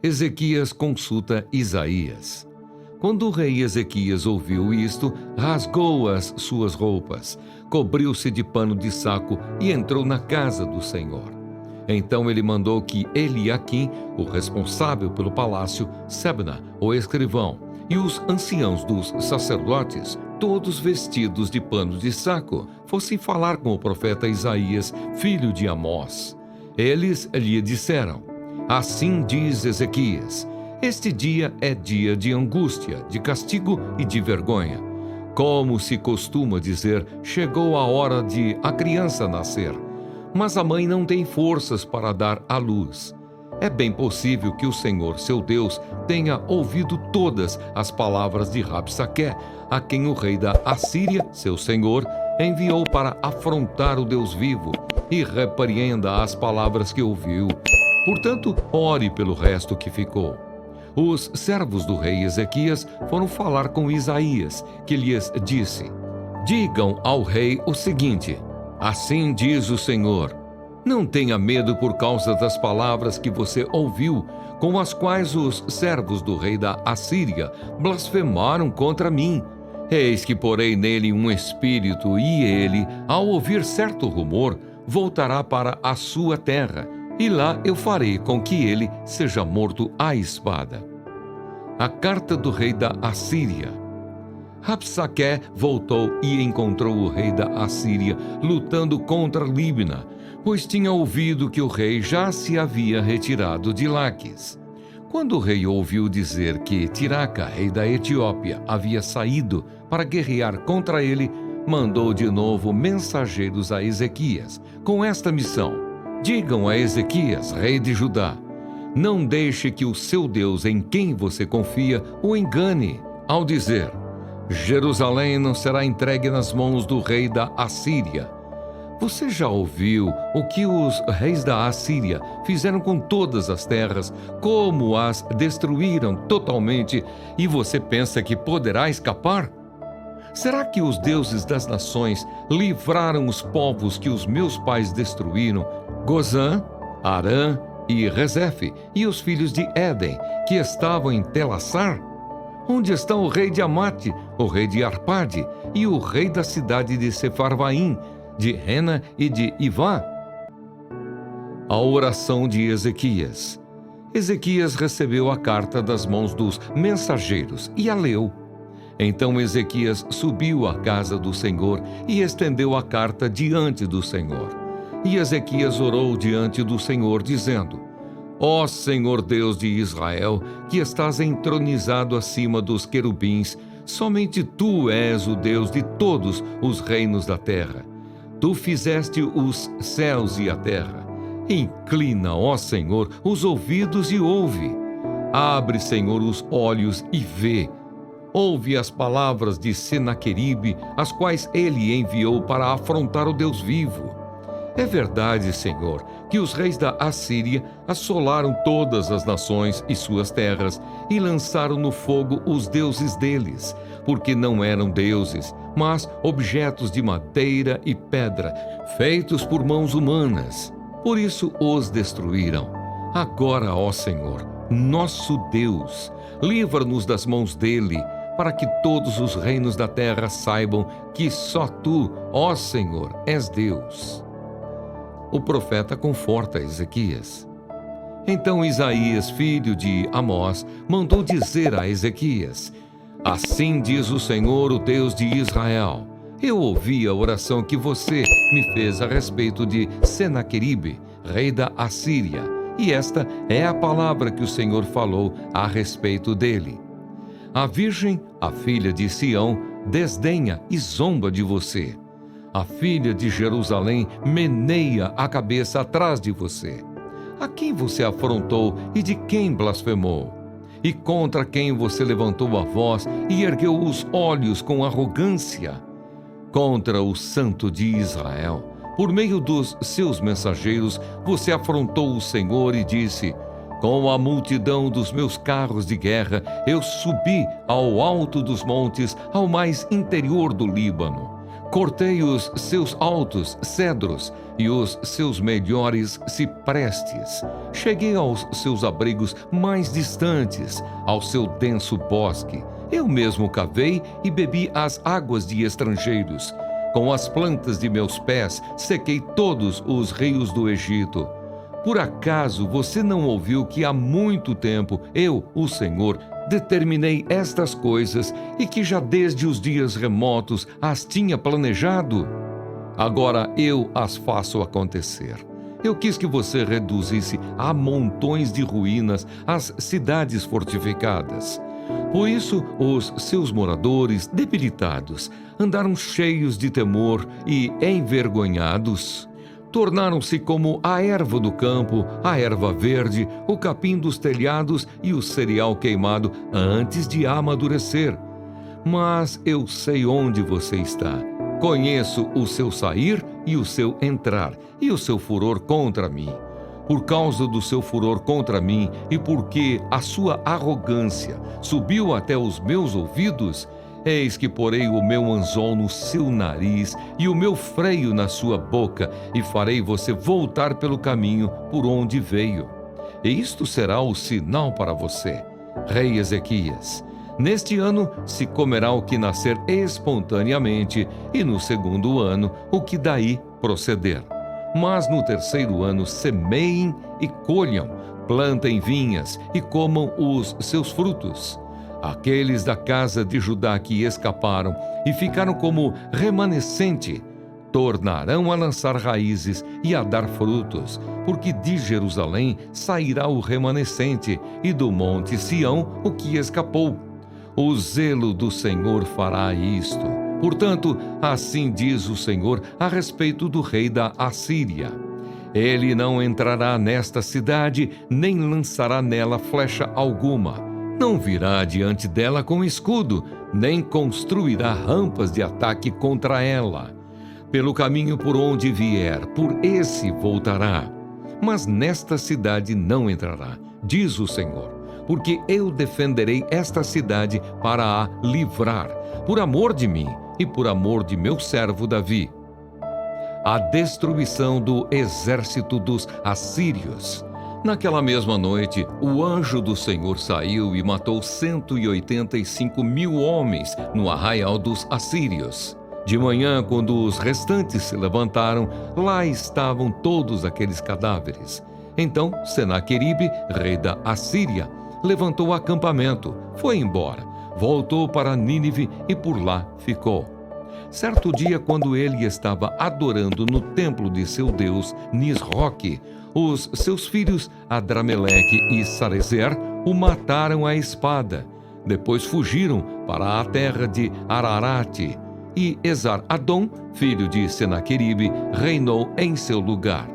Ezequias consulta Isaías. Quando o rei Ezequias ouviu isto, rasgou as suas roupas, cobriu-se de pano de saco e entrou na casa do Senhor. Então ele mandou que Eliaquim, o responsável pelo palácio, Sebna, o escrivão, e os anciãos dos sacerdotes, todos vestidos de pano de saco, fossem falar com o profeta Isaías, filho de Amós. Eles lhe disseram: assim diz Ezequias, este dia é dia de angústia, de castigo e de vergonha. Como se costuma dizer, chegou a hora de a criança nascer, mas a mãe não tem forças para dar à luz. É bem possível que o Senhor, seu Deus, tenha ouvido todas as palavras de Rabsaqué, a quem o rei da Assíria, seu senhor, enviou para afrontar o Deus vivo, e repreenda as palavras que ouviu. Portanto, ore pelo resto que ficou. Os servos do rei Ezequias foram falar com Isaías, que lhes disse: digam ao rei o seguinte: assim diz o Senhor, não tenha medo por causa das palavras que você ouviu, com as quais os servos do rei da Assíria blasfemaram contra mim. Eis que porei nele um espírito, e ele, ao ouvir certo rumor, voltará para a sua terra, e lá eu farei com que ele seja morto à espada. A carta do rei da Assíria. Rabsaqué voltou e encontrou o rei da Assíria lutando contra Líbina, pois tinha ouvido que o rei já se havia retirado de Laquis. Quando o rei ouviu dizer que Tiraca, rei da Etiópia, havia saído para guerrear contra ele, mandou de novo mensageiros a Ezequias, com esta missão: digam a Ezequias, rei de Judá, não deixe que o seu Deus, em quem você confia, o engane, ao dizer: Jerusalém não será entregue nas mãos do rei da Assíria. Você já ouviu o que os reis da Assíria fizeram com todas as terras, como as destruíram totalmente, e você pensa que poderá escapar? Será que os deuses das nações livraram os povos que os meus pais destruíram, Gozã, Arã e Rezefe, e os filhos de Éden, que estavam em Telassar? Onde estão o rei de Amate, o rei de Arpade e o rei da cidade de Sefarvaim, de Rena e de Ivá? A oração de Ezequias. Ezequias recebeu a carta das mãos dos mensageiros e a leu. Então Ezequias subiu à casa do Senhor e estendeu a carta diante do Senhor. E Ezequias orou diante do Senhor, dizendo: ó Senhor Deus de Israel, que estás entronizado acima dos querubins, somente Tu és o Deus de todos os reinos da terra. Tu fizeste os céus e a terra. Inclina, ó Senhor, os ouvidos e ouve. Abre, Senhor, os olhos e vê. Ouve as palavras de Senaqueribe, as quais ele enviou para afrontar o Deus vivo. É verdade, Senhor, que os reis da Assíria assolaram todas as nações e suas terras e lançaram no fogo os deuses deles, porque não eram deuses, mas objetos de madeira e pedra, feitos por mãos humanas. Por isso os destruíram. Agora, ó Senhor, nosso Deus, livra-nos das mãos dele, para que todos os reinos da terra saibam que só Tu, ó Senhor, és Deus. O profeta conforta Ezequias. Então Isaías, filho de Amós, mandou dizer a Ezequias: assim diz o Senhor, o Deus de Israel, eu ouvi a oração que você me fez a respeito de Senaqueribe, rei da Assíria, e esta é a palavra que o Senhor falou a respeito dele. A virgem, a filha de Sião, desdenha e zomba de você. A filha de Jerusalém meneia a cabeça atrás de você. A quem você afrontou e de quem blasfemou? E contra quem você levantou a voz e ergueu os olhos com arrogância? Contra o Santo de Israel. Por meio dos seus mensageiros, você afrontou o Senhor e disse: com a multidão dos meus carros de guerra, eu subi ao alto dos montes, ao mais interior do Líbano. Cortei os seus altos cedros e os seus melhores ciprestes. Cheguei aos seus abrigos mais distantes, ao seu denso bosque. Eu mesmo cavei e bebi as águas de estrangeiros. Com as plantas de meus pés, sequei todos os rios do Egito. Por acaso você não ouviu que há muito tempo eu, o Senhor, determinei estas coisas e que já desde os dias remotos as tinha planejado? Agora eu as faço acontecer. Eu quis que você reduzisse a montões de ruínas as cidades fortificadas. Por isso, os seus moradores, debilitados, andaram cheios de temor e envergonhados. Tornaram-se como a erva do campo, a erva verde, o capim dos telhados e o cereal queimado antes de amadurecer. Mas eu sei onde você está. Conheço o seu sair e o seu entrar, e o seu furor contra mim. Por causa do seu furor contra mim e porque a sua arrogância subiu até os meus ouvidos, eis que porei o meu anzol no seu nariz e o meu freio na sua boca, e farei você voltar pelo caminho por onde veio. E isto será o sinal para você, rei Ezequias. Neste ano se comerá o que nascer espontaneamente, e no segundo ano o que daí proceder. Mas no terceiro ano semeiem e colham, plantem vinhas e comam os seus frutos. Aqueles da casa de Judá que escaparam e ficaram como remanescente, tornarão a lançar raízes e a dar frutos, porque de Jerusalém sairá o remanescente, e do monte Sião o que escapou. O zelo do Senhor fará isto. Portanto, assim diz o Senhor a respeito do rei da Assíria: ele não entrará nesta cidade, nem lançará nela flecha alguma. Não virá diante dela com escudo, nem construirá rampas de ataque contra ela. Pelo caminho por onde vier, por esse voltará. Mas nesta cidade não entrará, diz o Senhor, porque eu defenderei esta cidade para a livrar, por amor de mim e por amor de meu servo Davi. A destruição do exército dos assírios. Naquela mesma noite, o anjo do Senhor saiu e matou 185 mil homens no arraial dos assírios. De manhã, quando os restantes se levantaram, lá estavam todos aqueles cadáveres. Então Senaqueribe, rei da Assíria, levantou acampamento, foi embora, voltou para Nínive e por lá ficou. Certo dia, quando ele estava adorando no templo de seu deus Nisroque, os seus filhos Adrameleque e Sarezer o mataram à espada. Depois fugiram para a terra de Ararate, e Esar-Adom, filho de Senaqueribe, reinou em seu lugar.